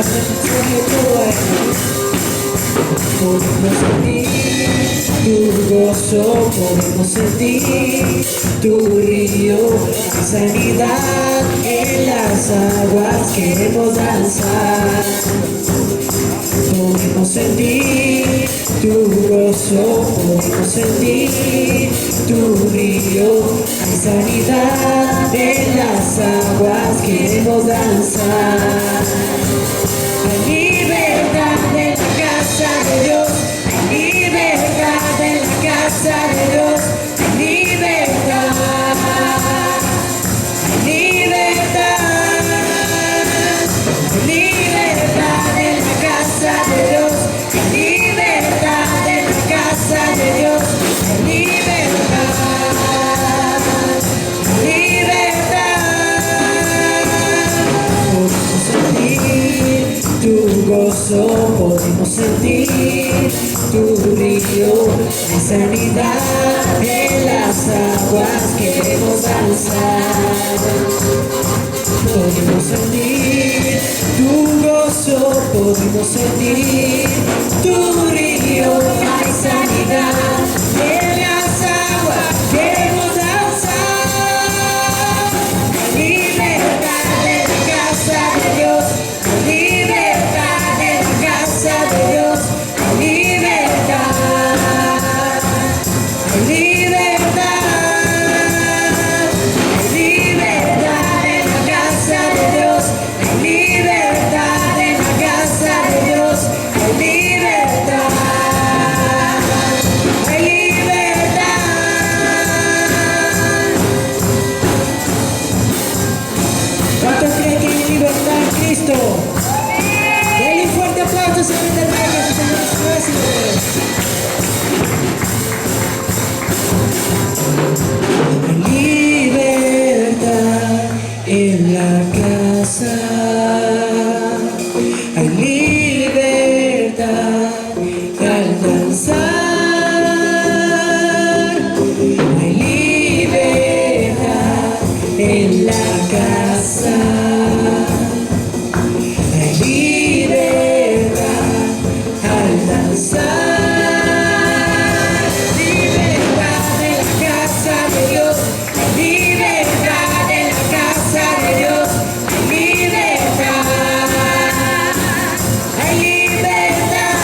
sobre todo a Él. Podemos sentir tu gozo, podemos sentir tu río, sanidad en las aguas, queremos danzar. Podemos sentir tu gozo, podemos sentir tu río, hay sanidad en las aguas, queremos danzar. Hay libertad en la casa de Dios, hay libertad en la casa de Dios, hay libertad, hay libertad, hay libertad en la casa de Dios, hay libertad en la casa de Dios, hay libertad, hay libertad. Podemos sentir tu gozo, podemos sentir tu río, hay sanidad en las aguas, queremos danzar. Podemos sentir tu gozo, podemos sentir tu río, hay sanidad en las aguas, queremos danzar. Hay libertad en la casa de Dios, hay libertad en la casa de Dios, hay libertad, hay libertad, hay libertad en la casa de Dios, hay libertad en la casa de Dios, hay libertad, hay libertad. ¿Cuántos creen que hay libertad en Cristo? Denle un fuerte aplauso, Señor del Rey, que Señor es fácil. Libertad en la casa, hay libertad al danzar, hay libertad en la casa, hay libertad al danzar. Libertad en la casa de Dios, hay libertad en la casa de Dios, hay libertad, hay libertad,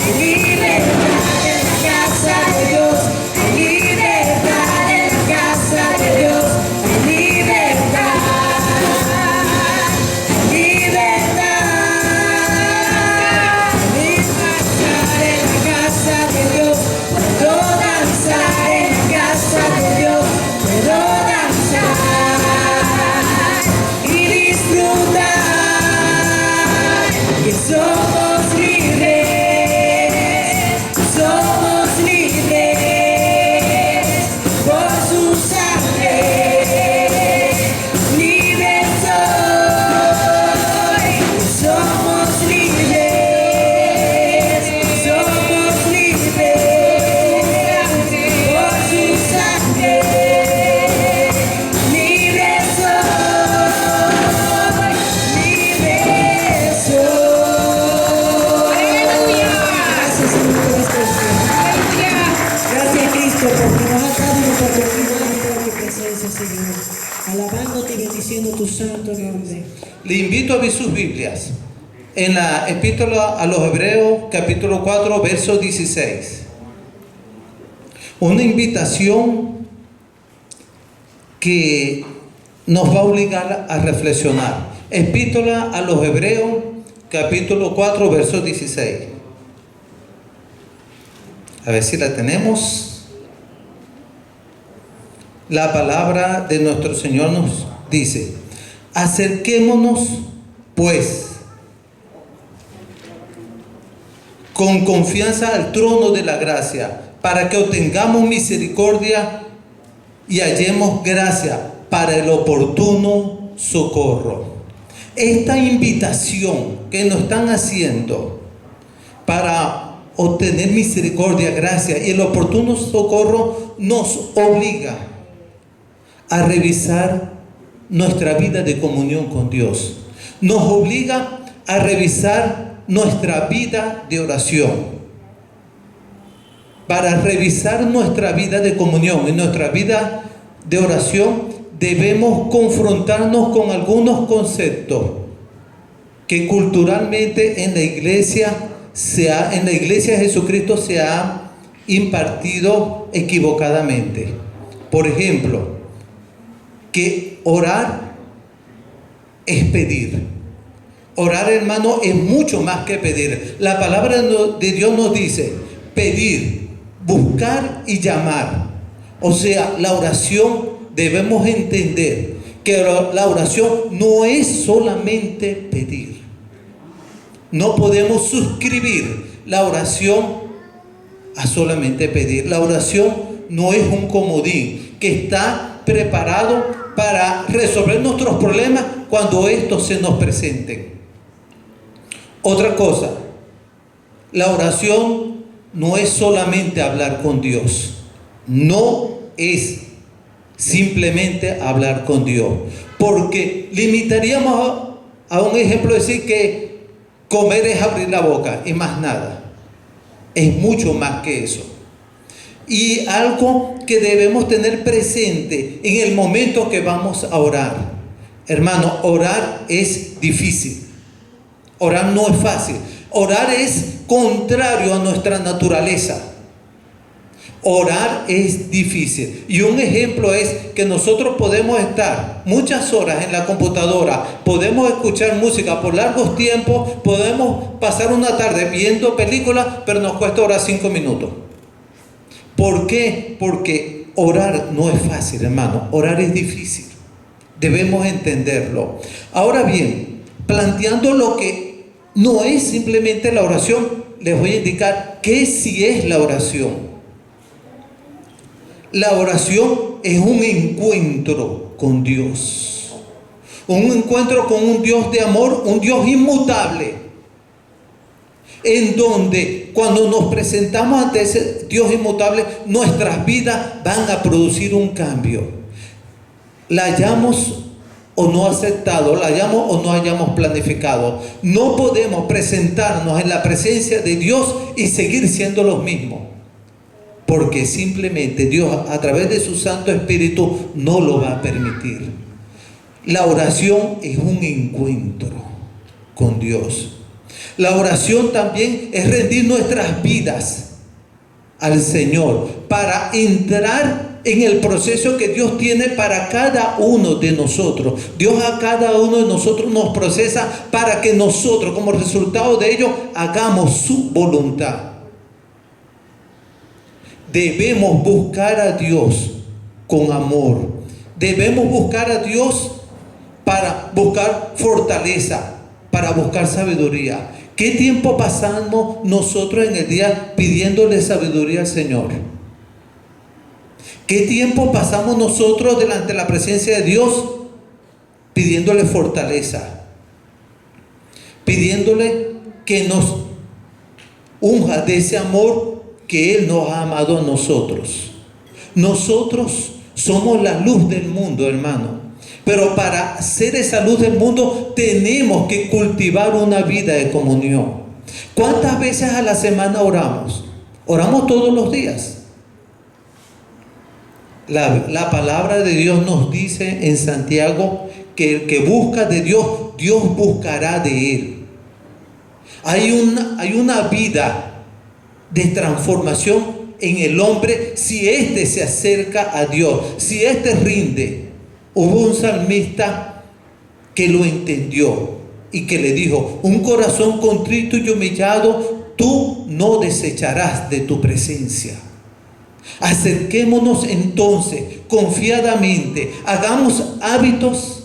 hay libertad en la casa de Dios, hay libertad en la casa de Dios, hay libertad, hay libertad, hay danzar en la casa de Dios, puedo danzar en la casa de Dios, puedo danzar y disfrutar que somos libres, por su sangre, libres soy, somos libres, por su sangre, libres soy. Gracias, Señor, por este día. Gracias, Cristo, porque nos has dado una oportunidad de estar en tu presencia, Señor, alabándote y bendiciendo tu santo nombre. Le invito a abrir sus Biblias en la epístola a los Hebreos, capítulo 4, verso 16. Una invitación que nos va a obligar a reflexionar. Epístola a los Hebreos, capítulo 4, verso 16. A ver si la tenemos. La palabra de nuestro Señor nos dice: acerquémonos pues con confianza al trono de la gracia, para que obtengamos misericordia y hallemos gracia para el oportuno socorro. Esta invitación que nos están haciendo para obtener misericordia, gracia y el oportuno socorro nos obliga a revisar nuestra vida de comunión con Dios. nos obliga a revisar nuestra vida de oración. Para revisar nuestra vida de comunión y nuestra vida de oración, debemos confrontarnos con algunos conceptos que culturalmente en la iglesia de Jesucristo se ha impartido equivocadamente. Por ejemplo, que orar es pedir. Orar, hermano, es mucho más que pedir. La palabra de Dios nos dice pedir, buscar y llamar. O sea, la oración, debemos entender que la oración no es solamente pedir. No podemos suscribir la oración a solamente pedir. La oración no es un comodín que está preparado para resolver nuestros problemas cuando estos se nos presenten. Otra cosa, la oración no es solamente hablar con Dios. No es simplemente hablar con Dios. Porque limitaríamos a un ejemplo decir que comer es abrir la boca y más nada. Es mucho más que eso. Y algo que debemos tener presente en el momento que vamos a orar. Hermano, orar es difícil. Orar no es fácil. Orar es contrario a nuestra naturaleza. Orar es difícil. Y un ejemplo es que nosotros podemos estar muchas horas en la computadora, podemos escuchar música por largos tiempos, podemos pasar una tarde viendo películas, pero nos cuesta orar 5 minutos. ¿Por qué? Porque orar no es fácil, hermano. Orar es difícil. Debemos entenderlo. Ahora bien, planteando lo que no es simplemente la oración, les voy a indicar qué sí es la oración. La oración es un encuentro con Dios. Un encuentro con un Dios de amor, un Dios inmutable. En donde cuando nos presentamos ante ese Dios inmutable, nuestras vidas van a producir un cambio. La hayamos o no aceptado, la hayamos o no hayamos planificado. No podemos presentarnos en la presencia de Dios y seguir siendo los mismos. Porque simplemente Dios a través de su Santo Espíritu no lo va a permitir. La oración es un encuentro con Dios. La oración también es rendir nuestras vidas al Señor para entrar en el proceso que Dios tiene para cada uno de nosotros. Dios a cada uno de nosotros nos procesa para que nosotros, como resultado de ello, hagamos su voluntad. Debemos buscar a Dios con amor. Debemos buscar a Dios para buscar fortaleza, para buscar sabiduría. ¿Qué tiempo pasamos nosotros en el día pidiéndole sabiduría al Señor? ¿Qué tiempo pasamos nosotros delante de la presencia de Dios pidiéndole fortaleza? Pidiéndole que nos unja de ese amor que Él nos ha amado a nosotros. Nosotros somos la luz del mundo, hermano. Pero para ser esa luz del mundo tenemos que cultivar una vida de comunión. ¿Cuántas veces a la semana oramos? Oramos todos los días. La palabra de Dios nos dice en Santiago que el que busca de Dios, Dios buscará de él. Hay una vida de transformación en el hombre si éste se acerca a Dios, si éste rinde. Hubo un salmista que lo entendió y que le dijo: un corazón contrito y humillado tú no desecharás de tu presencia. Acerquémonos entonces confiadamente, hagamos hábitos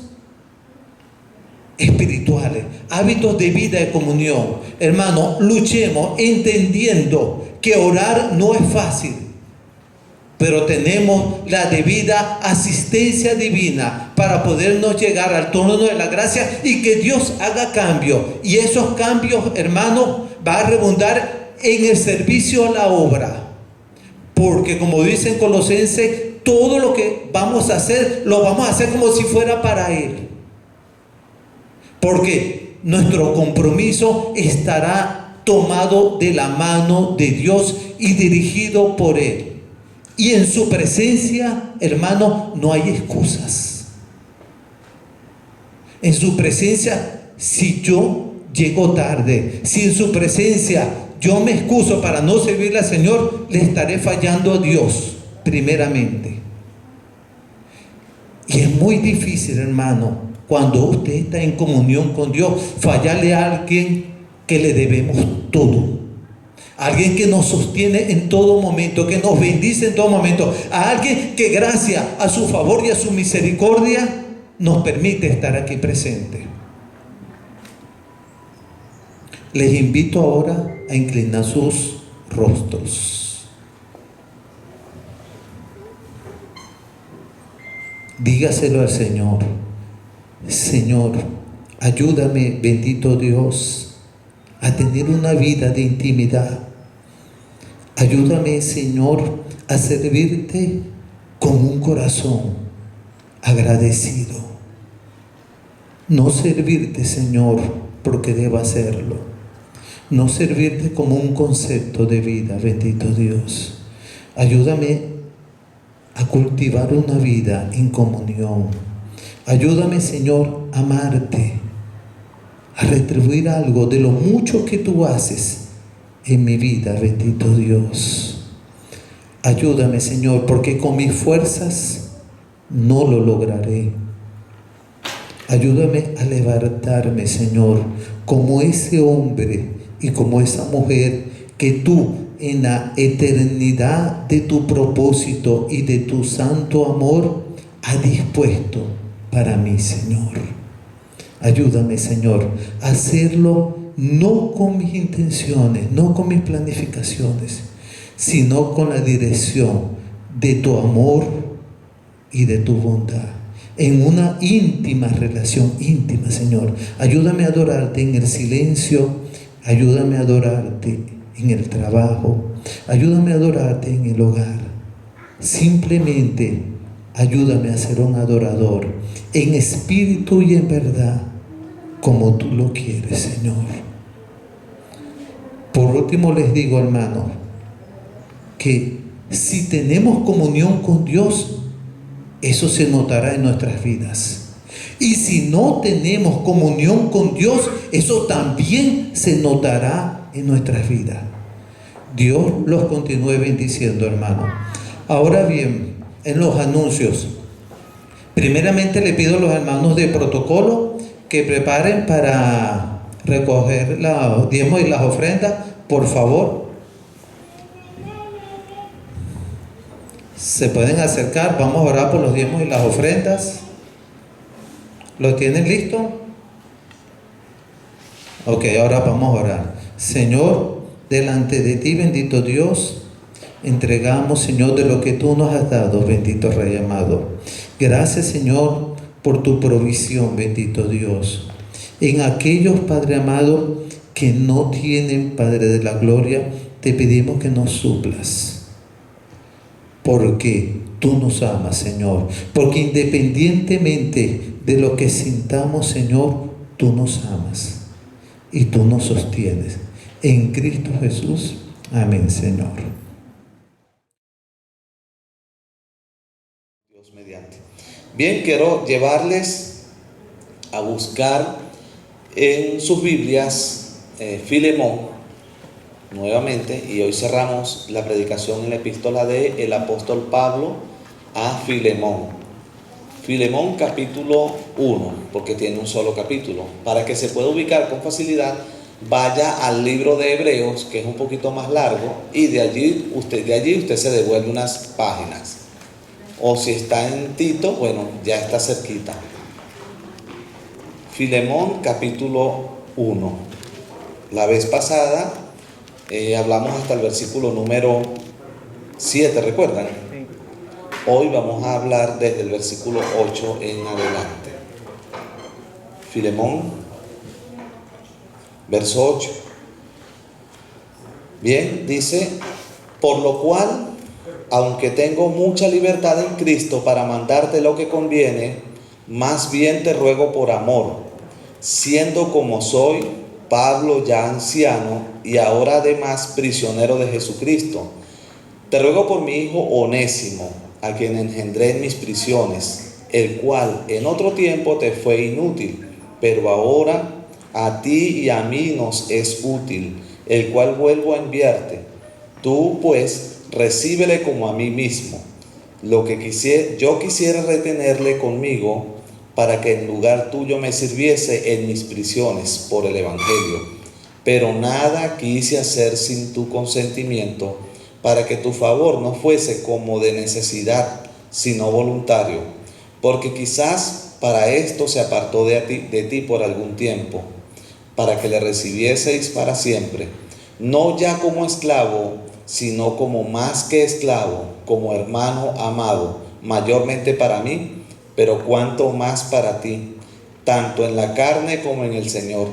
espirituales, hábitos de vida de comunión. Hermano, luchemos entendiendo que orar no es fácil, pero tenemos la debida asistencia divina para podernos llegar al trono de la gracia y que Dios haga cambios. Y esos cambios, hermano, va a redundar en el servicio a la obra. Porque como dicen Colosenses, todo lo que vamos a hacer, lo vamos a hacer como si fuera para Él. porque nuestro compromiso estará tomado de la mano de Dios y dirigido por Él. Y en su presencia, hermano, no hay excusas. En su presencia, si yo llego tarde, si en su presencia yo me excuso para no servirle al Señor, le estaré fallando a Dios primeramente. Y es muy difícil, hermano, cuando usted está en comunión con Dios, fallarle a alguien que le debemos todo. Alguien que nos sostiene en todo momento, que nos bendice en todo momento. A alguien que gracias a su favor y a su misericordia nos permite estar aquí presente. Les invito ahora a inclinar sus rostros. Dígaselo al Señor. Señor, ayúdame, bendito Dios, a tener una vida de intimidad. Ayúdame, Señor, a servirte con un corazón agradecido. No servirte, Señor, porque debo hacerlo. No servirte como un concepto de vida, bendito Dios. Ayúdame a cultivar una vida en comunión. Ayúdame, Señor, a amarte, a retribuir algo de lo mucho que tú haces en mi vida, bendito Dios. Ayúdame, Señor, porque con mis fuerzas no lo lograré. Ayúdame a levantarme, Señor, como ese hombre y como esa mujer que tú en la eternidad de tu propósito y de tu santo amor has dispuesto para mí, Señor. Ayúdame, Señor, a hacerlo no con mis intenciones, no con mis planificaciones, sino con la dirección de tu amor y de tu bondad. En una íntima relación, íntima, Señor. Ayúdame a adorarte en el silencio, ayúdame a adorarte en el trabajo, ayúdame a adorarte en el hogar. Simplemente ayúdame a ser un adorador en espíritu y en verdad, como tú lo quieres, Señor. Por último les digo, hermanos, que si tenemos comunión con Dios, eso se notará en nuestras vidas. Y si no tenemos comunión con Dios, eso también se notará en nuestras vidas. Dios los continúe bendiciendo, hermano. Ahora bien, en los anuncios, primeramente le pido a los hermanos de protocolo que preparen para recoger los diezmos y las ofrendas, por favor. Se pueden acercar, vamos a orar por los diezmos y las ofrendas. ¿Lo tienen listo? Ok, ahora vamos a orar. Señor, delante de ti, bendito Dios, entregamos, Señor, de lo que tú nos has dado, bendito Rey amado. Gracias, Señor, por tu provisión, bendito Dios. En aquellos, Padre amado, que no tienen, Padre de la gloria, te pedimos que nos suplas. Porque tú nos amas, Señor. Porque independientemente de lo que sintamos, Señor, tú nos amas. Y tú nos sostienes. En Cristo Jesús. Amén, Señor. Dios mediante. Bien, quiero llevarles a buscar en sus Biblias Filemón nuevamente, y hoy cerramos la predicación en la epístola del apóstol Pablo a Filemón. Filemón capítulo 1, porque tiene un solo capítulo. Para que se pueda ubicar con facilidad, vaya al libro de Hebreos, que es un poquito más largo, y de allí usted se devuelve unas páginas. O si está en Tito, bueno, ya está cerquita. Filemón capítulo 1. La vez pasada hablamos hasta el versículo número 7, ¿recuerdan? Hoy vamos a hablar desde el versículo 8 en adelante. Filemón, verso 8. Bien, dice: por lo cual, aunque tengo mucha libertad en Cristo para mandarte lo que conviene, más bien te ruego por amor, siendo como soy, Pablo ya anciano y ahora además prisionero de Jesucristo. Te ruego por mi hijo Onésimo, a quien engendré en mis prisiones, el cual en otro tiempo te fue inútil, pero ahora a ti y a mí nos es útil, el cual vuelvo a enviarte. Tú pues recíbele como a mí mismo. Yo quisiera retenerle conmigo para que en lugar tuyo me sirviese en mis prisiones por el Evangelio. Pero nada quise hacer sin tu consentimiento, para que tu favor no fuese como de necesidad, sino voluntario, porque quizás para esto se apartó de ti por algún tiempo, para que le recibieseis para siempre, no ya como esclavo, sino como más que esclavo, como hermano amado, mayormente para mí, pero cuanto más para ti, tanto en la carne como en el Señor.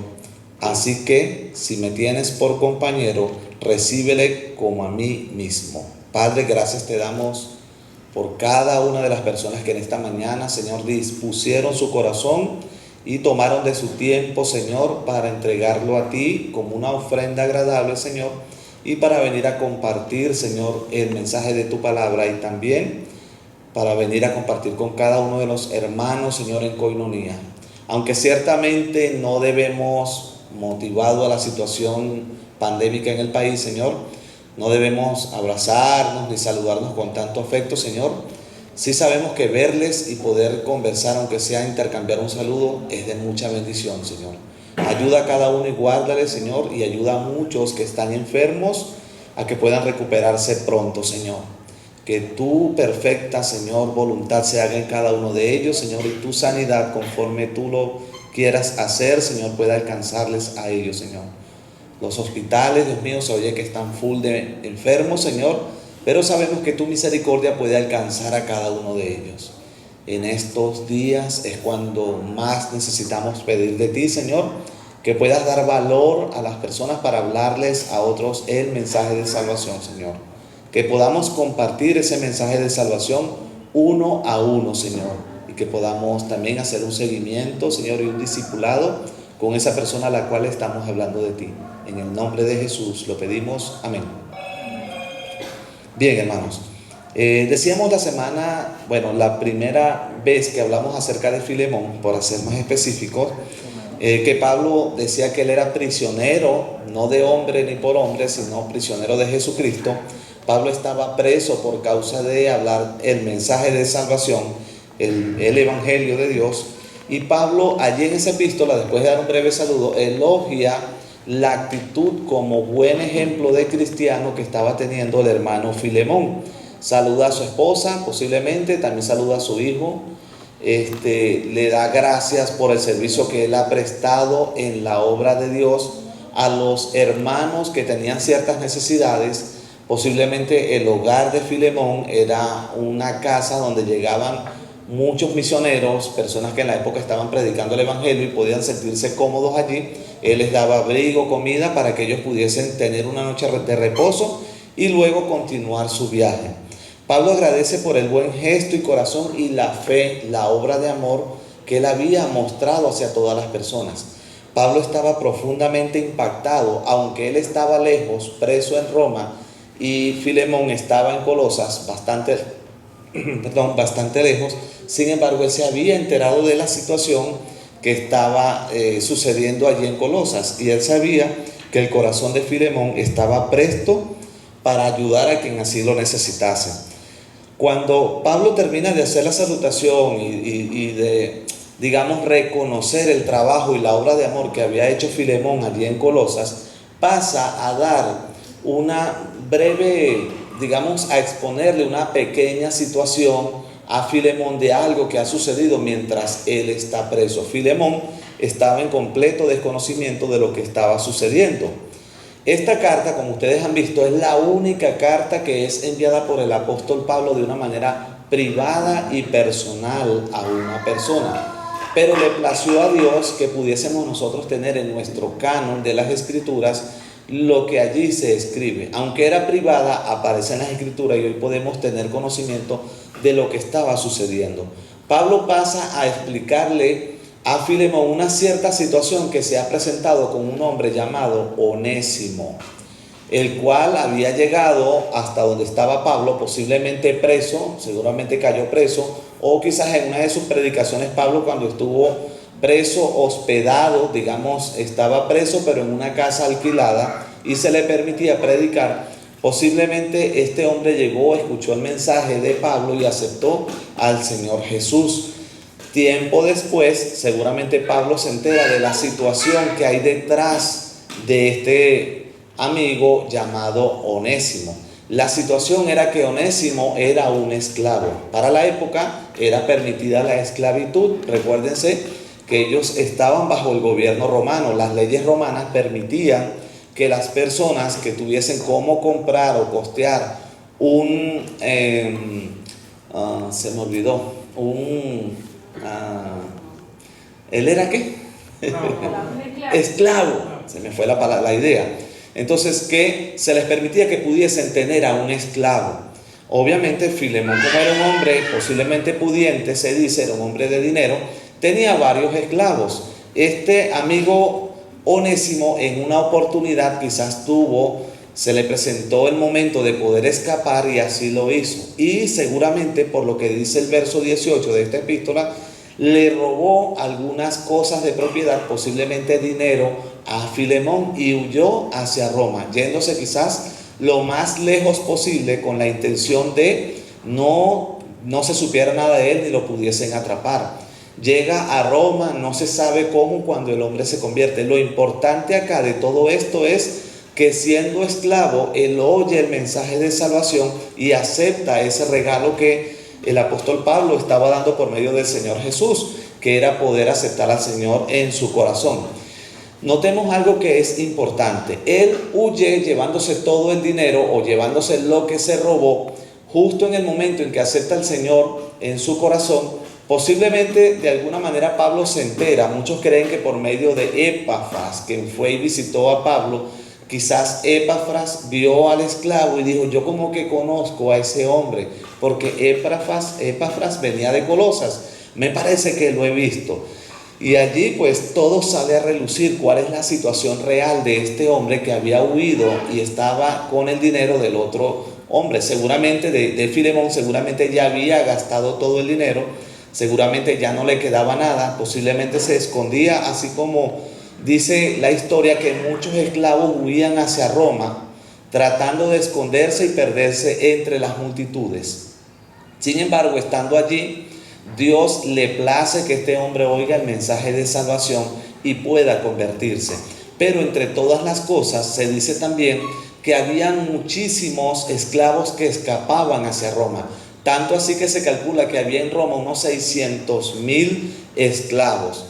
Así que, si me tienes por compañero, recíbele como a mí mismo. Padre, gracias te damos por cada una de las personas que en esta mañana, Señor, dispusieron su corazón y tomaron de su tiempo, Señor, para entregarlo a ti como una ofrenda agradable, Señor, y para venir a compartir, Señor, el mensaje de tu palabra, y también para venir a compartir con cada uno de los hermanos, Señor, en coinonía. Aunque ciertamente no debemos, motivado a la situación pandémica en el país, Señor, no debemos abrazarnos ni saludarnos con tanto afecto, Señor. Sí sabemos que verles y poder conversar, aunque sea intercambiar un saludo, es de mucha bendición, Señor. Ayuda a cada uno y guárdale, Señor, y ayuda a muchos que están enfermos a que puedan recuperarse pronto, Señor. Que tu perfecta, Señor, voluntad se haga en cada uno de ellos, Señor, y tu sanidad, conforme tú lo quieras hacer, Señor, pueda alcanzarles a ellos, Señor. Los hospitales, Dios mío, se oye que están full de enfermos, Señor, pero sabemos que tu misericordia puede alcanzar a cada uno de ellos. En estos días es cuando más necesitamos pedir de ti, Señor, que puedas dar valor a las personas para hablarles a otros el mensaje de salvación, Señor. Que podamos compartir ese mensaje de salvación uno a uno, Señor, y que podamos también hacer un seguimiento, Señor, y un discipulado con esa persona a la cual estamos hablando de ti. En el nombre de Jesús lo pedimos. Amén. Bien, hermanos. Decíamos la semana, la primera vez que hablamos acerca de Filemón, por ser más específicos, que Pablo decía que él era prisionero, no de hombre ni por hombre, sino prisionero de Jesucristo. Pablo estaba preso por causa de hablar el mensaje de salvación, el evangelio de Dios. Y Pablo, allí en esa epístola, después de dar un breve saludo, elogia la actitud como buen ejemplo de cristiano que estaba teniendo el hermano Filemón. Saluda a su esposa, posiblemente, también saluda a su hijo. Le da gracias por el servicio que él ha prestado en la obra de Dios a los hermanos que tenían ciertas necesidades. Posiblemente el hogar de Filemón era una casa donde llegaban muchos misioneros, personas que en la época estaban predicando el evangelio y podían sentirse cómodos allí. Él les daba abrigo, comida, para que ellos pudiesen tener una noche de reposo y luego continuar su viaje. Pablo agradece por el buen gesto y corazón y la fe, la obra de amor que él había mostrado hacia todas las personas. Pablo estaba profundamente impactado, aunque él estaba lejos, preso en Roma, y Filemón estaba en Colosas, bastante lejos. Sin embargo, él se había enterado de la situación que estaba sucediendo allí en Colosas, y él sabía que el corazón de Filemón estaba presto para ayudar a quien así lo necesitase. Cuando Pablo termina de hacer la salutación y de, reconocer el trabajo y la obra de amor que había hecho Filemón allí en Colosas, pasa a dar una breve, a exponerle una pequeña situación a Filemón de algo que ha sucedido mientras él está preso. Filemón estaba en completo desconocimiento de lo que estaba sucediendo. Esta carta, como ustedes han visto, es la única carta que es enviada por el apóstol Pablo de una manera privada y personal a una persona. Pero le plació a Dios que pudiésemos nosotros tener en nuestro canon de las Escrituras lo que allí se escribe. Aunque era privada, aparece en las Escrituras y hoy podemos tener conocimiento de lo que estaba sucediendo. Pablo pasa a explicarle a Filemón una cierta situación que se ha presentado con un hombre llamado Onésimo, el cual había llegado hasta donde estaba Pablo, posiblemente preso, seguramente cayó preso, o quizás en una de sus predicaciones Pablo, cuando estuvo preso, hospedado, digamos, estaba preso pero en una casa alquilada y se le permitía predicar. Posiblemente este hombre llegó, escuchó el mensaje de Pablo y aceptó al Señor Jesús. Tiempo después, seguramente Pablo se entera de la situación que hay detrás de este amigo llamado Onésimo. La situación era que Onésimo era un esclavo. Para la época era permitida la esclavitud. Recuérdense que ellos estaban bajo el gobierno romano. Las leyes romanas permitían que las personas que tuviesen cómo comprar o costear un, se me olvidó, ¿él era qué? Esclavo, se me fue la idea. Entonces, que se les permitía que pudiesen tener a un esclavo. Obviamente Filemón, como era un hombre posiblemente pudiente, se dice, era un hombre de dinero, tenía varios esclavos. Este amigo Onésimo en una oportunidad quizás se le presentó el momento de poder escapar y así lo hizo. Y seguramente, por lo que dice el verso 18 de esta epístola, le robó algunas cosas de propiedad, posiblemente dinero, a Filemón y huyó hacia Roma, yéndose quizás lo más lejos posible con la intención de no se supiera nada de él ni lo pudiesen atrapar. Llega a Roma, no se sabe cómo, cuando el hombre se convierte. Lo importante acá de todo esto es que siendo esclavo, él oye el mensaje de salvación y acepta ese regalo que el apóstol Pablo estaba dando por medio del Señor Jesús, que era poder aceptar al Señor en su corazón. Notemos algo que es importante. Él huye llevándose todo el dinero o llevándose lo que se robó, justo en el momento en que acepta al Señor en su corazón. Posiblemente de alguna manera Pablo se entera. Muchos creen que por medio de Epafras, quien fue y visitó a Pablo, quizás Epafras vio al esclavo y dijo: yo como que conozco a ese hombre, porque Epafras venía de Colosas, me parece que lo he visto. Y allí pues todo sale a relucir cuál es la situación real de este hombre que había huido y estaba con el dinero del otro hombre, seguramente de Filemón. Seguramente ya había gastado todo el dinero, seguramente ya no le quedaba nada, posiblemente se escondía, así como dice la historia que muchos esclavos huían hacia Roma tratando de esconderse y perderse entre las multitudes. Sin embargo, estando allí, Dios le place que este hombre oiga el mensaje de salvación y pueda convertirse. Pero entre todas las cosas se dice también que habían muchísimos esclavos que escapaban hacia Roma. Tanto así que se calcula que había en Roma unos 600,000 esclavos.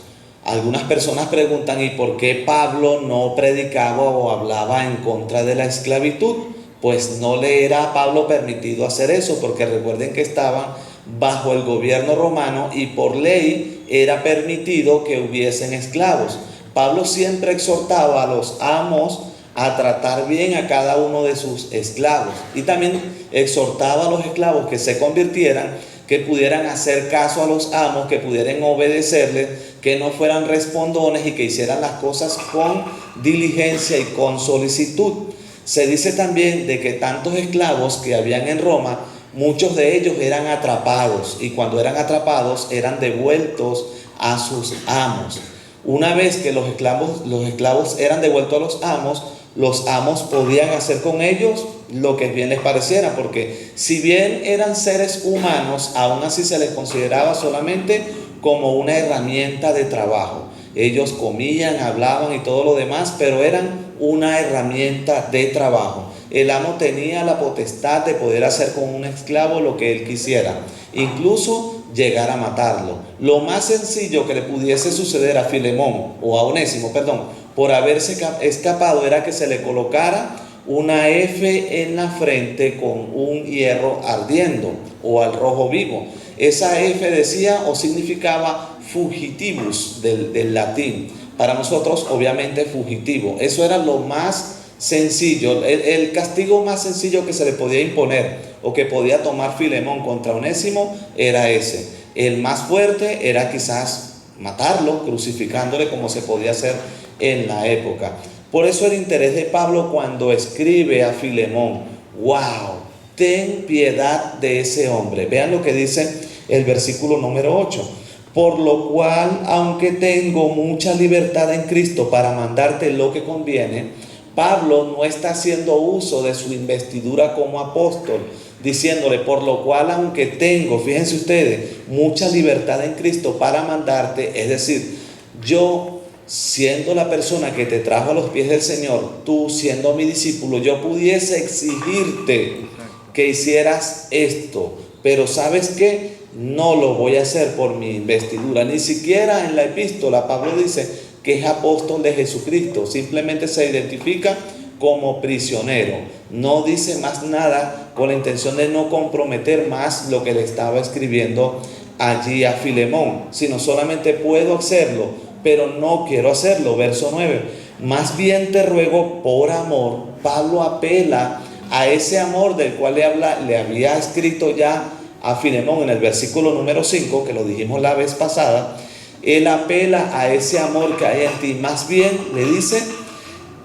Algunas personas preguntan: ¿y por qué Pablo no predicaba o hablaba en contra de la esclavitud? Pues no le era a Pablo permitido hacer eso, porque recuerden que estaban bajo el gobierno romano y por ley era permitido que hubiesen esclavos. Pablo siempre exhortaba a los amos a tratar bien a cada uno de sus esclavos, y también exhortaba a los esclavos que se convirtieran, que pudieran hacer caso a los amos, que pudieran obedecerles, que no fueran respondones y que hicieran las cosas con diligencia y con solicitud. Se dice también de que tantos esclavos que habían en Roma, muchos de ellos eran atrapados, y cuando eran atrapados eran devueltos a sus amos. Una vez que los esclavos eran devueltos a los amos podían hacer con ellos lo que bien les pareciera, porque si bien eran seres humanos, aún así se les consideraba solamente como una herramienta de trabajo. Ellos comían, hablaban y todo lo demás, pero eran una herramienta de trabajo. El amo tenía la potestad de poder hacer con un esclavo lo que él quisiera, incluso llegar a matarlo. Lo más sencillo que le pudiese suceder a Filemón, o a Onésimo, por haberse escapado, era que se le colocara una F en la frente con un hierro ardiendo, o al rojo vivo. Esa F decía o significaba fugitivus del latín. Para nosotros, obviamente, fugitivo. Eso era lo más sencillo, el castigo más sencillo que se le podía imponer o que podía tomar Filemón contra Onésimo era ese. El más fuerte era quizás matarlo, crucificándole como se podía hacer en la época. Por eso el interés de Pablo cuando escribe a Filemón, wow, ten piedad de ese hombre. Vean lo que dice el versículo número 8. Por lo cual, aunque tengo mucha libertad en Cristo para mandarte lo que conviene, Pablo no está haciendo uso de su investidura como apóstol, diciéndole, por lo cual, aunque tengo, fíjense ustedes, mucha libertad en Cristo para mandarte, es decir, yo siendo la persona que te trajo a los pies del Señor, tú siendo mi discípulo, yo pudiese exigirte que hicieras esto, pero ¿sabes qué? No lo voy a hacer por mi investidura. Ni siquiera en la epístola Pablo dice que es apóstol de Jesucristo, simplemente se identifica como prisionero, no dice más nada con la intención de no comprometer más lo que le estaba escribiendo allí a Filemón, sino solamente puedo hacerlo, pero no quiero hacerlo. Verso 9, más bien te ruego por amor. Pablo apela a ese amor del cual le había escrito ya a Filemón en el versículo número 5, que lo dijimos la vez pasada. Él apela a ese amor que hay en ti. Más bien le dice,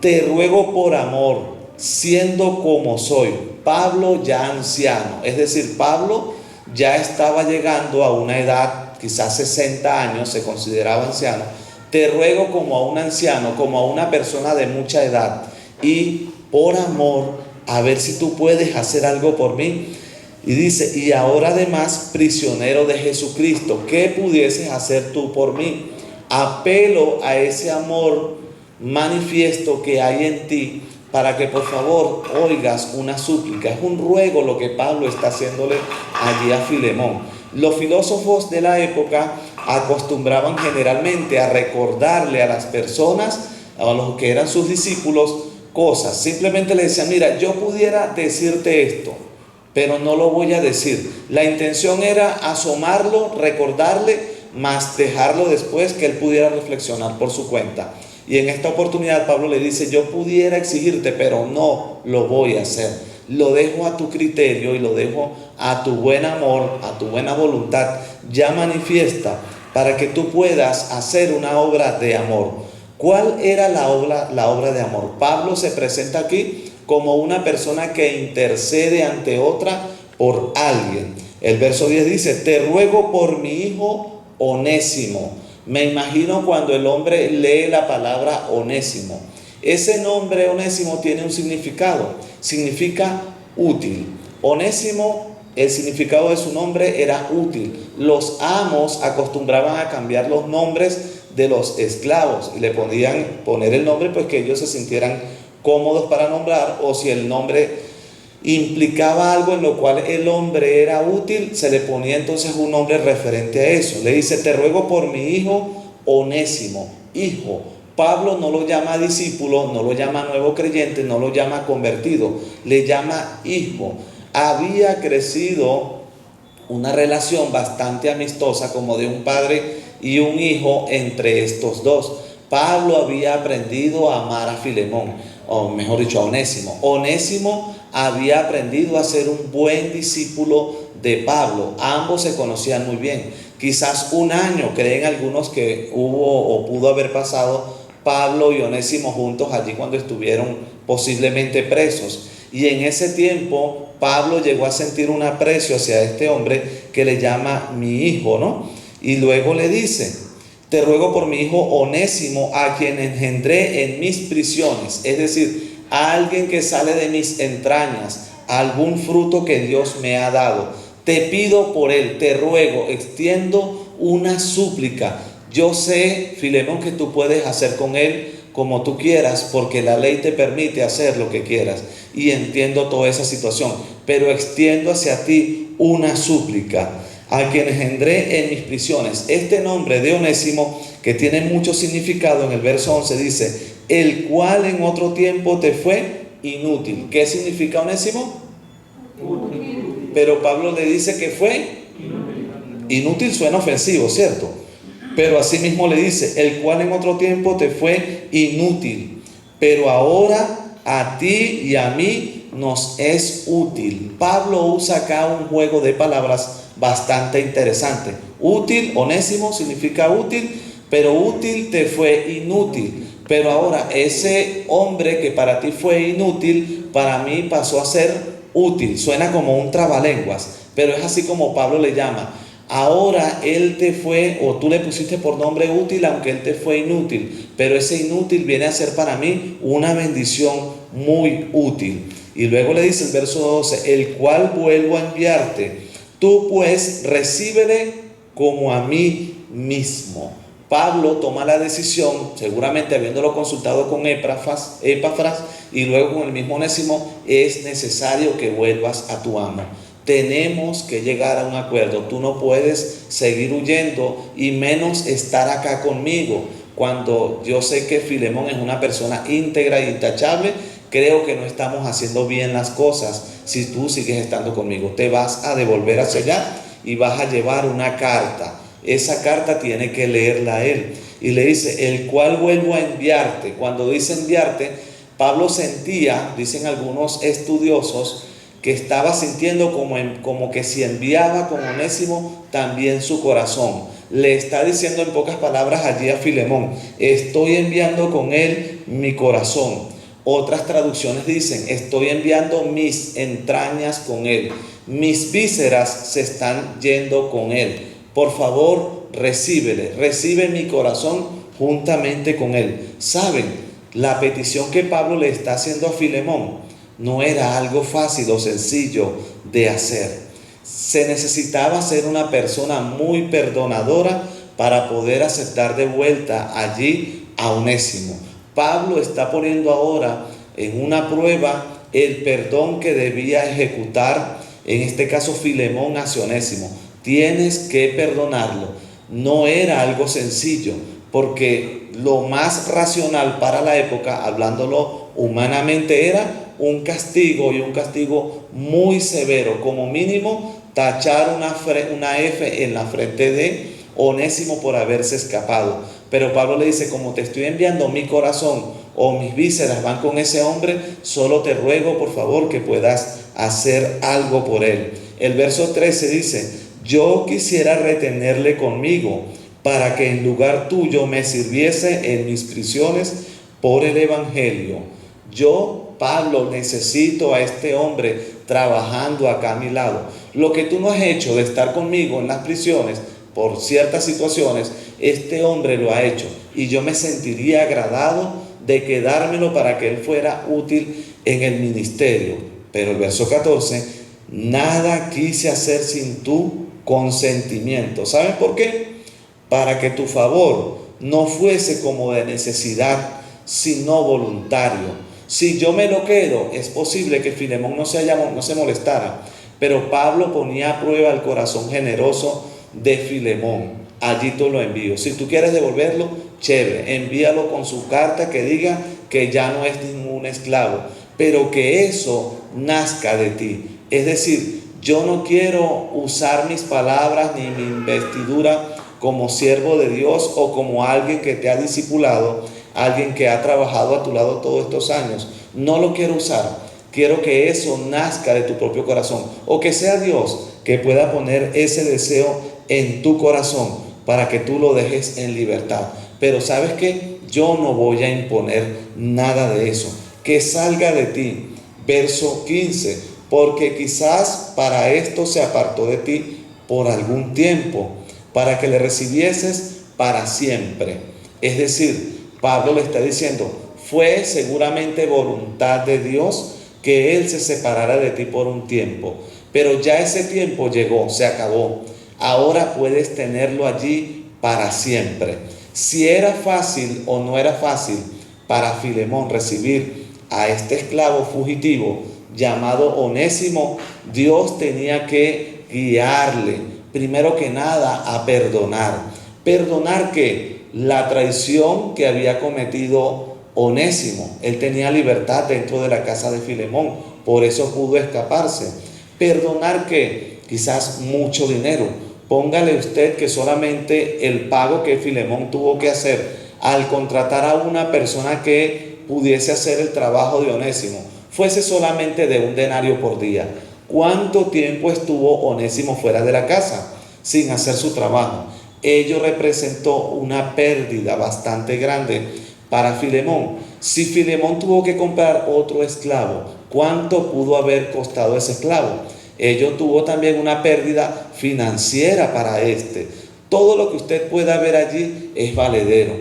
te ruego por amor, siendo como soy. Pablo ya anciano, es decir, Pablo ya estaba llegando a una edad, quizás 60 años, se consideraba anciano. Te ruego como a un anciano, como a una persona de mucha edad, y por amor, a ver si tú puedes hacer algo por mí. Y dice, y ahora además prisionero de Jesucristo, ¿qué pudieses hacer tú por mí? Apelo a ese amor manifiesto que hay en ti para que por favor oigas una súplica. Es un ruego lo que Pablo está haciéndole allí a Filemón. Los filósofos de la época acostumbraban generalmente a recordarle a las personas, a los que eran sus discípulos, cosas. Simplemente le decían, mira, yo pudiera decirte esto, pero no lo voy a decir. La intención era asomarlo, recordarle, más dejarlo después que él pudiera reflexionar por su cuenta. Y en esta oportunidad Pablo le dice, yo pudiera exigirte, pero no lo voy a hacer. Lo dejo a tu criterio y lo dejo a tu buen amor, a tu buena voluntad, ya manifiesta, para que tú puedas hacer una obra de amor. ¿Cuál era la obra de amor? Pablo se presenta aquí como una persona que intercede ante otra por alguien. El verso 10 dice, te ruego por mi hijo Onésimo. Me imagino cuando el hombre lee la palabra Onésimo. Ese nombre Onésimo tiene un significado, significa útil. Onésimo, el significado de su nombre era útil. Los amos acostumbraban a cambiar los nombres de los esclavos y le podían poner el nombre pues que ellos se sintieran cómodos para nombrar, o si el nombre implicaba algo en lo cual el hombre era útil, se le ponía entonces un nombre referente a eso. Le dice, te ruego por mi hijo Onésimo, hijo. Pablo no lo llama discípulo, no lo llama nuevo creyente, no lo llama convertido, le llama hijo. Había crecido una relación bastante amistosa como de un padre y un hijo entre estos dos. Pablo había aprendido a amar a Filemón, o mejor dicho a Onésimo. Onésimo había aprendido a ser un buen discípulo de Pablo. Ambos se conocían muy bien. Quizás un año, creen algunos que hubo o pudo haber pasado Pablo y Onésimo juntos allí cuando estuvieron posiblemente presos. Y en ese tiempo Pablo llegó a sentir un aprecio hacia este hombre que le llama mi hijo, ¿no? Y luego le dice, te ruego por mi hijo Onésimo, a quien engendré en mis prisiones, es decir, a alguien que sale de mis entrañas, algún fruto que Dios me ha dado. Te pido por él, te ruego, extiendo una súplica. Yo sé, Filemón, que tú puedes hacer con él como tú quieras, porque la ley te permite hacer lo que quieras. Y entiendo toda esa situación, pero extiendo hacia ti una súplica, a quien engendré en mis prisiones. Este nombre de Onésimo, que tiene mucho significado, en el verso 11 dice, el cual en otro tiempo te fue inútil. ¿Qué significa Onésimo? Útil. Pero Pablo le dice que fue inútil. Suena ofensivo, ¿cierto? Pero así mismo le dice, el cual en otro tiempo te fue inútil, pero ahora a ti y a mí nos es útil. Pablo usa acá un juego de palabras bastante interesante. Útil, Onésimo significa útil, pero útil te fue inútil. Pero ahora ese hombre que para ti fue inútil, para mí pasó a ser útil. Suena como un trabalenguas, pero es así como Pablo le llama. Ahora él te fue, o tú le pusiste por nombre útil, aunque él te fue inútil, pero ese inútil viene a ser para mí una bendición muy útil. Y luego le dice el verso 12, el cual vuelvo a enviarte, tú pues recíbele como a mí mismo. Pablo toma la decisión, seguramente habiéndolo consultado con Epafras y luego con el mismo Onésimo, es necesario que vuelvas a tu amo. Tenemos que llegar a un acuerdo. Tú no puedes seguir huyendo y menos estar acá conmigo. Cuando yo sé que Filemón es una persona íntegra y intachable, creo que no estamos haciendo bien las cosas. Si tú sigues estando conmigo, te vas a devolver hacia allá y vas a llevar una carta. Esa carta tiene que leerla él. Y le dice, el cual vuelvo a enviarte. Cuando dice enviarte, Pablo sentía, dicen algunos estudiosos, que estaba sintiendo como que si enviaba con Onésimo también su corazón. Le está diciendo en pocas palabras allí a Filemón, estoy enviando con él mi corazón. Otras traducciones dicen, estoy enviando mis entrañas con él. Mis vísceras se están yendo con él. Por favor, recibe mi corazón juntamente con él. ¿Saben? La petición que Pablo le está haciendo a Filemón no era algo fácil o sencillo de hacer. Se necesitaba ser una persona muy perdonadora para poder aceptar de vuelta allí a Onésimo. Pablo está poniendo ahora en una prueba el perdón que debía ejecutar, en este caso Filemón hacia Onésimo. Tienes que perdonarlo. No era algo sencillo, porque lo más racional para la época, hablándolo humanamente, era un castigo, y un castigo muy severo, como mínimo tachar una F en la frente de Onésimo por haberse escapado. Pero Pablo le dice, como te estoy enviando mi corazón o mis vísceras van con ese hombre, solo te ruego por favor que puedas hacer algo por él. El verso 13 dice, yo quisiera retenerle conmigo para que en lugar tuyo me sirviese en mis prisiones por el evangelio. Yo, Pablo, necesito a este hombre trabajando acá a mi lado. Lo que tú no has hecho de estar conmigo en las prisiones por ciertas situaciones, este hombre lo ha hecho. Y yo me sentiría agradado de quedármelo para que él fuera útil en el ministerio. Pero el verso 14, nada quise hacer sin tu consentimiento. ¿Saben por qué? Para que tu favor no fuese como de necesidad, sino voluntario. Si yo me lo quedo, es posible que Filemón no se molestara, pero Pablo ponía a prueba el corazón generoso de Filemón. Allí te lo envío. Si tú quieres devolverlo, chévere, envíalo con su carta que diga que ya no es ningún esclavo, pero que eso nazca de ti. Es decir, yo no quiero usar mis palabras ni mi investidura como siervo de Dios o como alguien que te ha discipulado, alguien que ha trabajado a tu lado todos estos años. No lo quiero usar. Quiero que eso nazca de tu propio corazón, o que sea Dios que pueda poner ese deseo en tu corazón para que tú lo dejes en libertad. Pero ¿sabes qué? Yo no voy a imponer nada de eso. Que salga de ti. Verso 15, porque quizás para esto se apartó de ti por algún tiempo, para que le recibieses para siempre. Es decir, Pablo le está diciendo, fue seguramente voluntad de Dios que Él se separara de ti por un tiempo, pero ya ese tiempo llegó, se acabó. Ahora puedes tenerlo allí para siempre. Si era fácil o no era fácil para Filemón recibir a este esclavo fugitivo llamado Onésimo, Dios tenía que guiarle, primero que nada, a perdonar. ¿Perdonar qué? La traición que había cometido Onésimo. Él tenía libertad dentro de la casa de Filemón, por eso pudo escaparse. ¿Perdonar qué? Quizás mucho dinero. Póngale usted que solamente el pago que Filemón tuvo que hacer al contratar a una persona que pudiese hacer el trabajo de Onésimo fuese solamente de 1 denario por día. ¿Cuánto tiempo estuvo Onésimo fuera de la casa sin hacer su trabajo? Ello representó una pérdida bastante grande para Filemón. Si Filemón tuvo que comprar otro esclavo, ¿cuánto pudo haber costado ese esclavo? Ello tuvo también una pérdida financiera para este. Todo lo que usted pueda ver allí es valedero.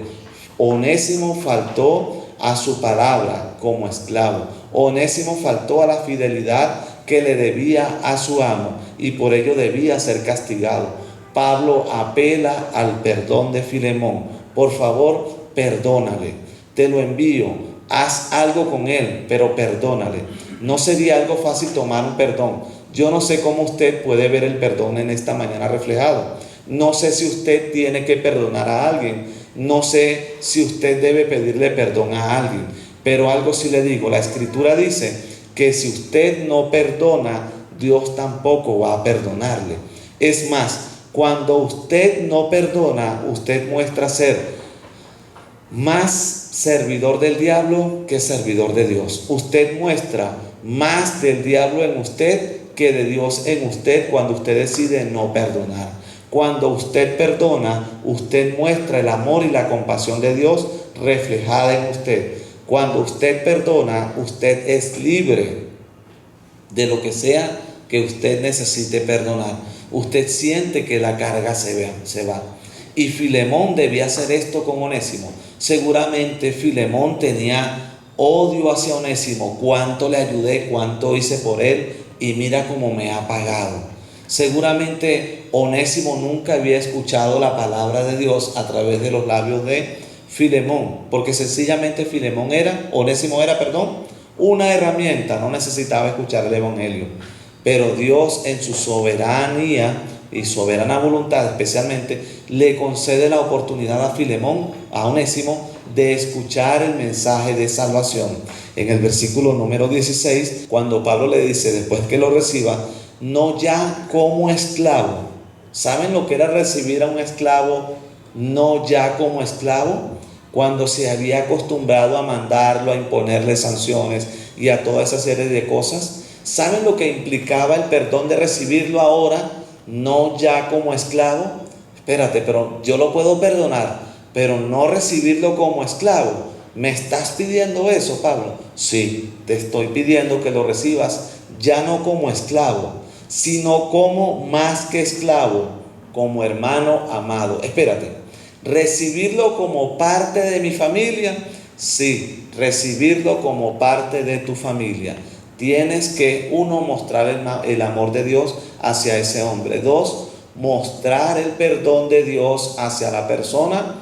Onésimo faltó a su palabra como esclavo. Onésimo faltó a la fidelidad que le debía a su amo y por ello debía ser castigado. Pablo apela al perdón de Filemón. Por favor, perdónale. Te lo envío. Haz algo con él, pero perdónale. No sería algo fácil tomar un perdón. Yo no sé cómo usted puede ver el perdón en esta mañana reflejado. No sé si usted tiene que perdonar a alguien. No sé si usted debe pedirle perdón a alguien. Pero algo sí le digo. La Escritura dice que si usted no perdona, Dios tampoco va a perdonarle. Es más, cuando usted no perdona, usted muestra ser más servidor del diablo que servidor de Dios. Usted muestra más del diablo en usted que de Dios en usted cuando usted decide no perdonar. Cuando usted perdona, usted muestra el amor y la compasión de Dios reflejada en usted. Cuando usted perdona, usted es libre de lo que sea que usted necesite perdonar. Usted siente que la carga se va. Y Filemón debía hacer esto con Onésimo. Seguramente Filemón tenía odio hacia Onésimo. Cuánto le ayudé, cuánto hice por él y mira cómo me ha pagado. Seguramente Onésimo nunca había escuchado la palabra de Dios a través de los labios de Filemón, porque sencillamente Onésimo era, una herramienta, no necesitaba escuchar el evangelio. Pero Dios en su soberanía y soberana voluntad especialmente le concede la oportunidad a Filemón, a Onésimo, de escuchar el mensaje de salvación. En el versículo número 16, cuando Pablo le dice, después que lo reciba, no ya como esclavo. ¿Saben lo que era recibir a un esclavo no ya como esclavo? Cuando se había acostumbrado a mandarlo, a imponerle sanciones y a toda esa serie de cosas. ¿Saben lo que implicaba el perdón de recibirlo ahora, no ya como esclavo? Espérate, pero yo lo puedo perdonar, pero no recibirlo como esclavo. ¿Me estás pidiendo eso, Pablo? Sí, te estoy pidiendo que lo recibas ya no como esclavo, sino como más que esclavo, como hermano amado. Espérate, ¿recibirlo como parte de mi familia? Sí, recibirlo como parte de tu familia. Tienes que, uno, mostrar el amor de Dios hacia ese hombre. Dos, mostrar el perdón de Dios hacia la persona,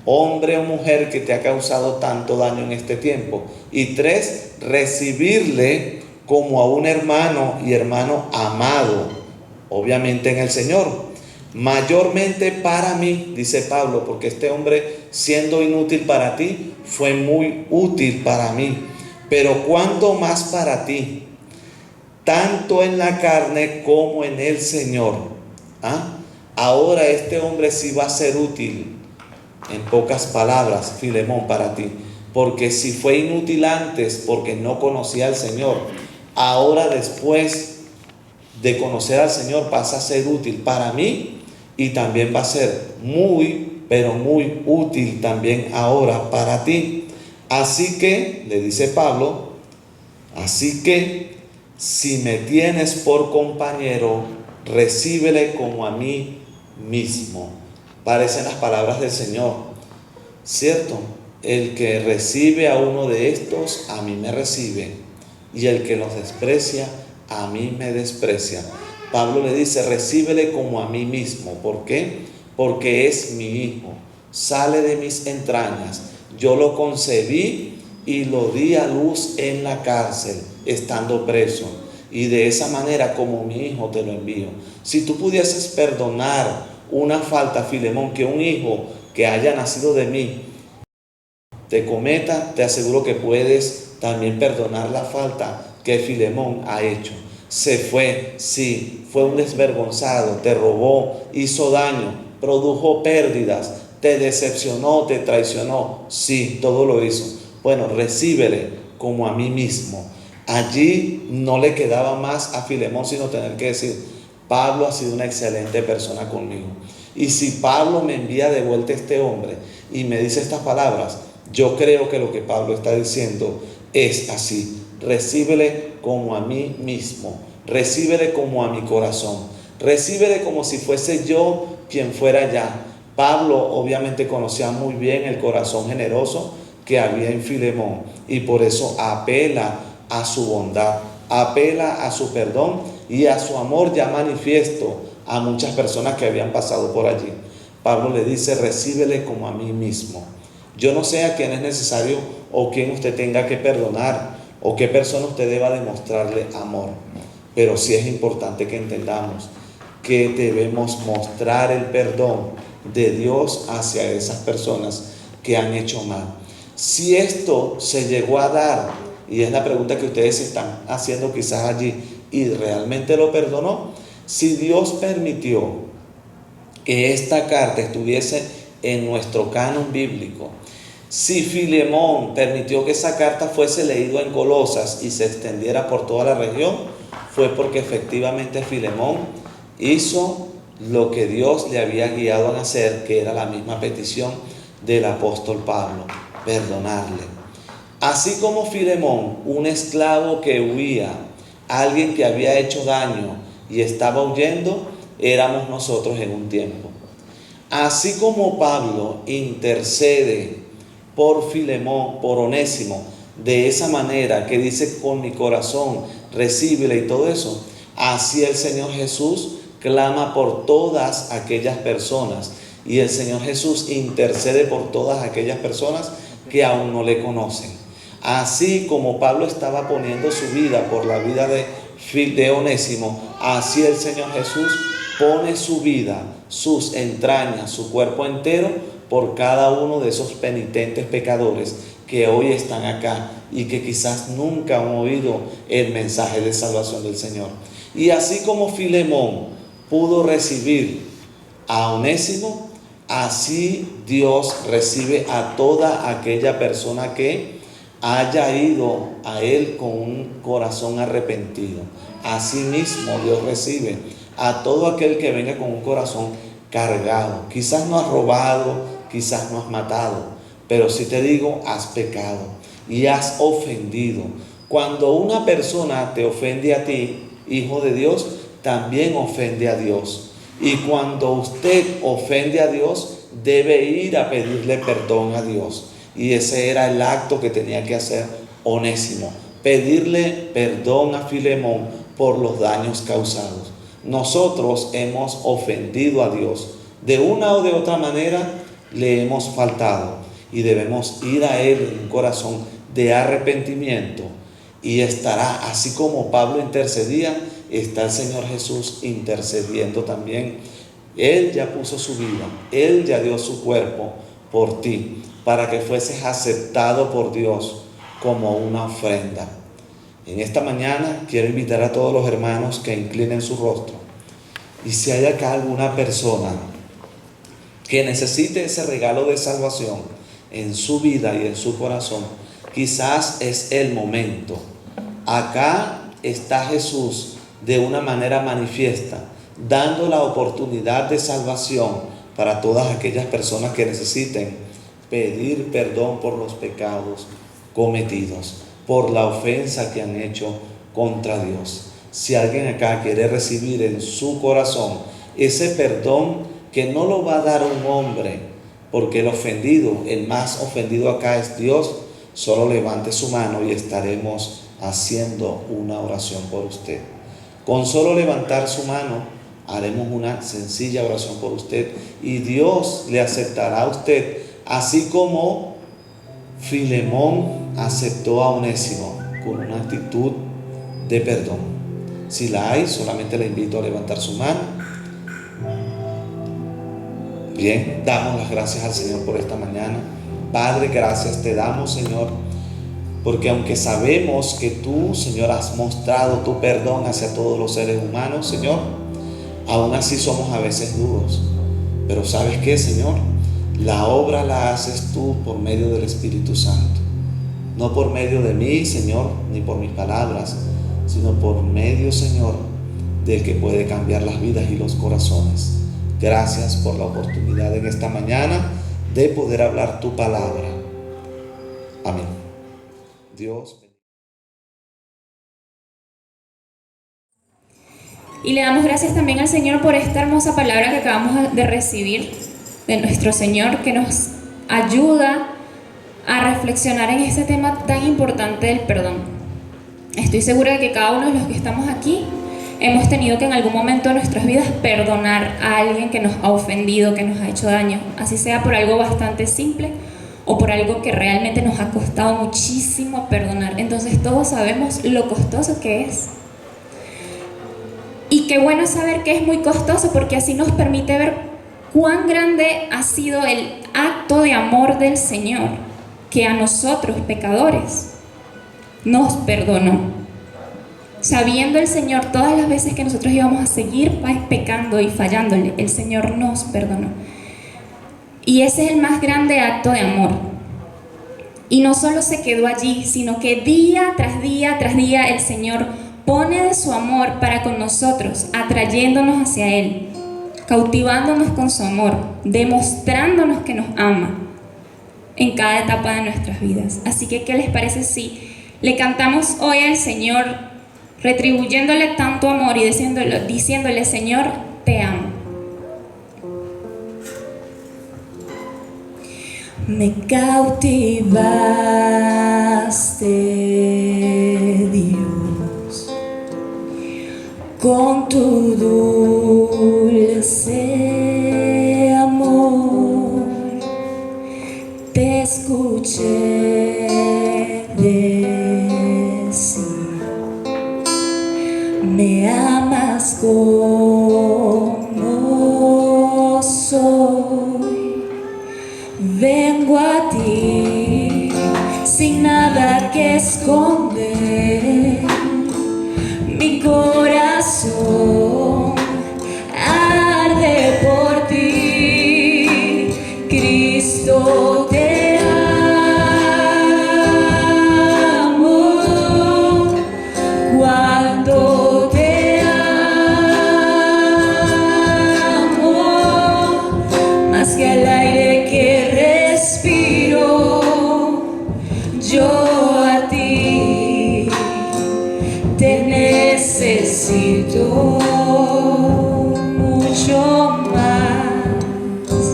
hombre o mujer, que te ha causado tanto daño en este tiempo. Y tres, recibirle como a un hermano y hermano amado, obviamente en el Señor. Mayormente para mí, dice Pablo, porque este hombre, siendo inútil para ti, fue muy útil para mí. Pero cuánto más para ti, tanto en la carne como en el Señor. Ahora este hombre sí va a ser útil, en pocas palabras, Filemón, para ti. Porque si fue inútil antes porque no conocía al Señor, ahora después de conocer al Señor pasa a ser útil para mí y también va a ser muy, pero muy útil también ahora para ti. Así que, le dice Pablo, así que si me tienes por compañero, recíbele como a mí mismo. Parecen las palabras del Señor, ¿cierto? El que recibe a uno de estos, a mí me recibe, y el que los desprecia, a mí me desprecia. Pablo le dice, recíbele como a mí mismo. ¿Por qué? Porque es mi hijo, sale de mis entrañas. Yo lo concebí y lo di a luz en la cárcel, estando preso. Y de esa manera, como mi hijo, te lo envío. Si tú pudieses perdonar una falta, Filemón, que un hijo que haya nacido de mí te cometa, te aseguro que puedes también perdonar la falta que Filemón ha hecho. Se fue, sí, fue un desvergonzado, te robó, hizo daño, produjo pérdidas, te decepcionó, te traicionó. Sí, todo lo hizo. Bueno, recíbele como a mí mismo. Allí no le quedaba más a Filemón sino tener que decir: Pablo ha sido una excelente persona conmigo. Y si Pablo me envía de vuelta a este hombre y me dice estas palabras, yo creo que lo que Pablo está diciendo es así. Recíbele como a mí mismo, recíbele como a mi corazón, recíbele como si fuese yo quien fuera allá. Pablo obviamente conocía muy bien el corazón generoso que había en Filemón y por eso apela a su bondad, apela a su perdón y a su amor ya manifiesto a muchas personas que habían pasado por allí. Pablo le dice: recíbele como a mí mismo. Yo no sé a quién es necesario o quién usted tenga que perdonar o qué persona usted deba demostrarle amor, pero sí es importante que entendamos que debemos mostrar el perdón de Dios hacia esas personas que han hecho mal. Si esto se llegó a dar, y es la pregunta que ustedes están haciendo quizás allí, y realmente lo perdonó, si Dios permitió que esta carta estuviese en nuestro canon bíblico, si Filemón permitió que esa carta fuese leída en Colosas y se extendiera por toda la región, fue porque efectivamente Filemón hizo lo que Dios le había guiado a hacer, que era la misma petición del apóstol Pablo: perdonarle. Así como Filemón, un esclavo que huía, alguien que había hecho daño y estaba huyendo, éramos nosotros en un tiempo. Así como Pablo intercede por Filemón, por Onésimo, de esa manera que dice: con mi corazón, recíbele y todo eso, así el Señor Jesús clama por todas aquellas personas y el Señor Jesús intercede por todas aquellas personas que aún no le conocen. Así como Pablo estaba poniendo su vida por la vida de Onésimo, así el Señor Jesús pone su vida, sus entrañas, su cuerpo entero por cada uno de esos penitentes pecadores que hoy están acá y que quizás nunca han oído el mensaje de salvación del Señor. Y así como Filemón pudo recibir a Onésimo, así Dios recibe a toda aquella persona que haya ido a Él con un corazón arrepentido. Así mismo Dios recibe a todo aquel que venga con un corazón cargado. Quizás no has robado, quizás no has matado, pero si te digo, has pecado y has ofendido. Cuando una persona te ofende a ti, hijo de Dios, también ofende a Dios. Y cuando usted ofende a Dios, debe ir a pedirle perdón a Dios. Y ese era el acto que tenía que hacer Onésimo: pedirle perdón a Filemón por los daños causados. Nosotros hemos ofendido a Dios. De una o de otra manera le hemos faltado y debemos ir a Él en un corazón de arrepentimiento. Y estará, así como Pablo intercedía, está el Señor Jesús intercediendo también. Él ya puso su vida, Él ya dio su cuerpo por ti, para que fueses aceptado por Dios como una ofrenda. En esta mañana quiero invitar a todos los hermanos que inclinen su rostro. Y si hay acá alguna persona que necesite ese regalo de salvación en su vida y en su corazón, quizás es el momento. Acá está Jesús de una manera manifiesta, dando la oportunidad de salvación para todas aquellas personas que necesiten pedir perdón por los pecados cometidos, por la ofensa que han hecho contra Dios. Si alguien acá quiere recibir en su corazón ese perdón que no lo va a dar un hombre, porque el ofendido, el más ofendido acá es Dios, solo levante su mano y estaremos haciendo una oración por usted. Con solo levantar su mano haremos una sencilla oración por usted y Dios le aceptará a usted, así como Filemón aceptó a Onésimo con una actitud de perdón. Si la hay, solamente le invito a levantar su mano. Bien, damos las gracias al Señor por esta mañana. Padre, gracias te damos, Señor, porque aunque sabemos que tú, Señor, has mostrado tu perdón hacia todos los seres humanos, Señor, aún así somos a veces duros. Pero ¿sabes qué, Señor? La obra la haces tú por medio del Espíritu Santo. no por medio de mí, Señor, ni por mis palabras, sino por medio, Señor, del que puede cambiar las vidas y los corazones. Gracias por la oportunidad en esta mañana de poder hablar tu palabra. Amén. Dios bendiga. Y le damos gracias también al Señor por esta hermosa palabra que acabamos de recibir de nuestro Señor, que nos ayuda a reflexionar en este tema tan importante del perdón. Estoy segura de que cada uno de los que estamos aquí hemos tenido que en algún momento de nuestras vidas perdonar a alguien que nos ha ofendido, que nos ha hecho daño, así sea por algo bastante simple o por algo que realmente nos ha costado muchísimo perdonar. Entonces todos sabemos lo costoso que es. Y qué bueno saber que es muy costoso, porque así nos permite ver cuán grande ha sido el acto de amor del Señor, que a nosotros, pecadores, nos perdonó. Sabiendo el Señor todas las veces que nosotros íbamos a seguir pecando y fallándole, el Señor nos perdonó. Y ese es el más grande acto de amor. Y no solo se quedó allí, sino que día tras día tras día el Señor pone de su amor para con nosotros, atrayéndonos hacia Él, cautivándonos con su amor, demostrándonos que nos ama en cada etapa de nuestras vidas. Así que, ¿qué les parece si le cantamos hoy al Señor, retribuyéndole tanto amor y diciéndole, Señor, te amo? Me cautivaste, Dios, con tu dulce amor. Te escuché decir, me amas como soy. Vengo a ti sin nada que esconder. Mi corazón arde por ti, Cristo, te amo. Cuando te amo, más que el aire que respiro, yo a ti te necesito mucho más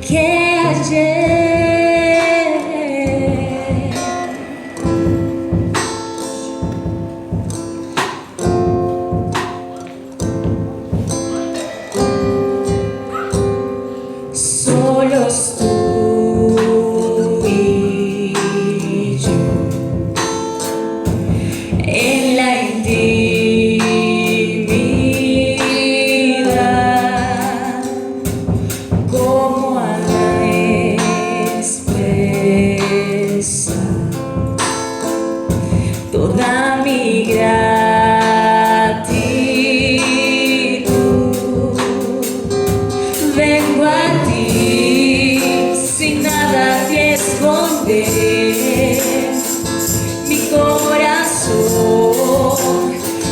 que ayer. Solos tú y yo en la intimidad, como a la expresa toda mi gratitud. Vengo a ti sin nada que esconder. Mi corazón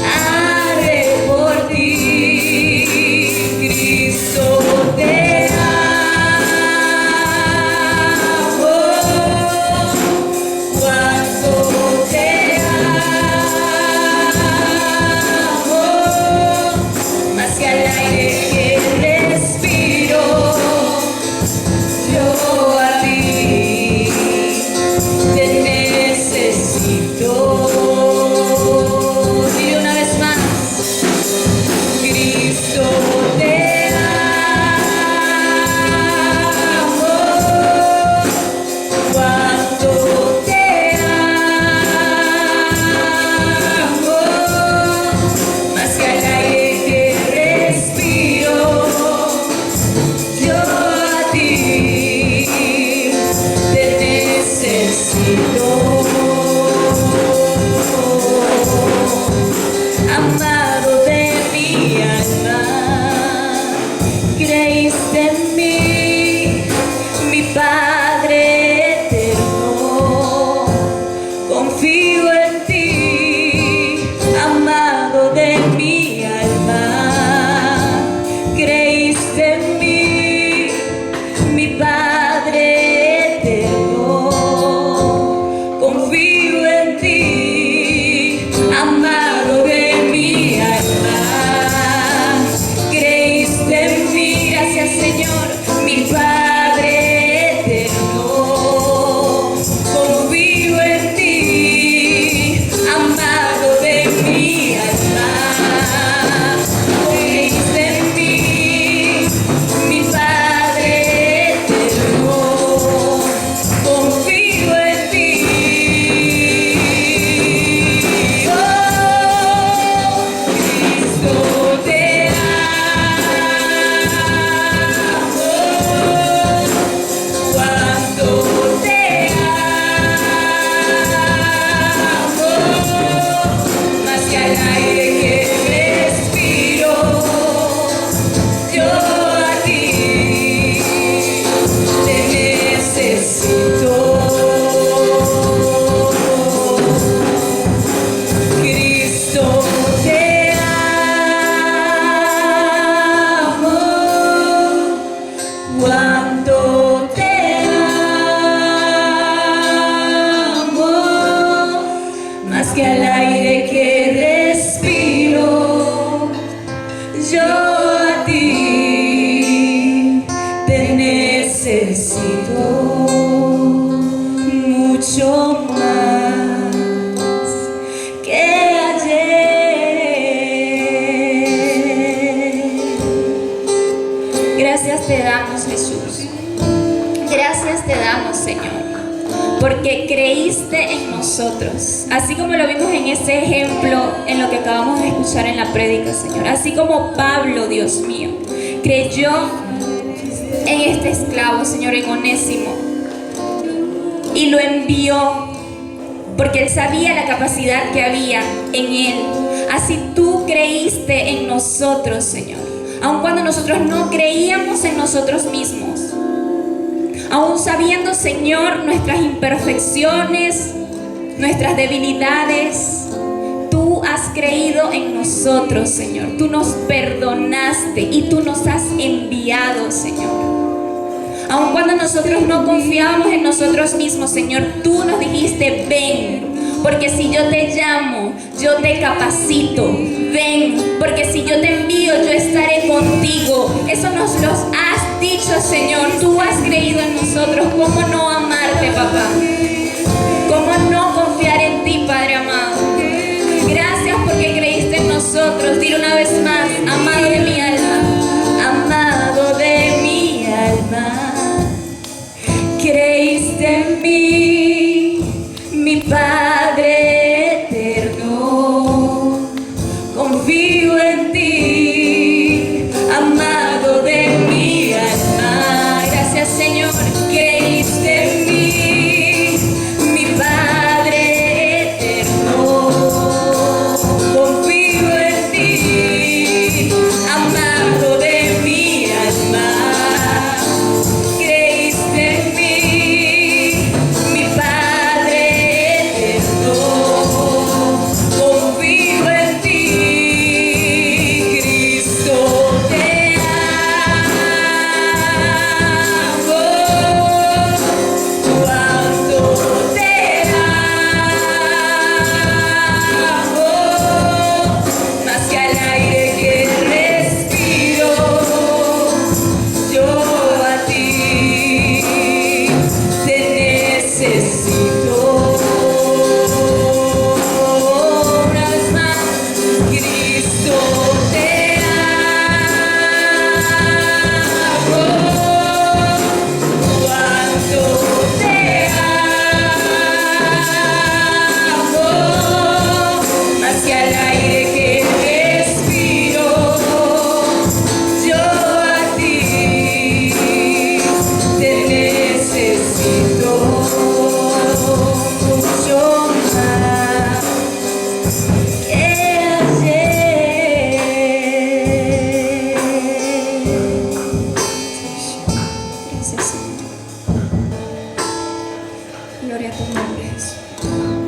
arde por ti, Cristo, te amo. Cuando te amo, más que al aire que respiro, yo a ti te necesito. Y una vez más, Cristo, te amo. Cuando te amo, más que al aire que respiro, yo a ti te necesito. Amado de mi alma, creíste en mí, mi Padre eterno. cuánto te amo, más que al aire que respiro, yo a ti te necesito mucho más que ayer. Gracias te damos, Jesús. Gracias te damos, Señor, porque creíste en nosotros, así como lo vimos en ese ejemplo, en lo que acabamos de escuchar en la prédica, Señor. Así como Pablo, Dios mío, creyó en este esclavo, Señor, en Onésimo, y lo envió porque él sabía la capacidad que había en él. Así tú creíste en nosotros, Señor, aun cuando nosotros no creíamos en nosotros mismos, aún sabiendo, Señor, nuestras imperfecciones, nuestras debilidades. Tú has creído en nosotros, Señor. Tú nos perdonaste y tú nos has enviado, Señor. Aun cuando nosotros no confiábamos en nosotros mismos, Señor, tú nos dijiste, ven, porque si yo te llamo, yo te capacito. Ven, porque si yo te envío, yo estaré contigo. Eso nos lo has dicho, Señor. Tú has creído en nosotros. ¿Cómo no amarte, papá? ¿Cómo no confiar en ti, Padre amado? Gracias porque creíste en nosotros. Dile una vez más, amado de mi alma, amado de mi alma. Creíste en mí, mi Padre eterno. Confío en ti, amado de mi alma. Gracias, Señor. Creíste en mí, mi Padre eterno. Confío en ti, amado de mi alma. Creíste en mí, mi Padre eterno. Confío en ti, Cristo te amo. Cuánto te amo, más que al aire que respiro, yo a ti te necesito. Una vez más, Cristo te amo. Cuánto te amo, más que al aire que respiro, yo a ti te necesito mucho más que ayer. Gracias, Señor. Gloria a tu nombre, Jesús.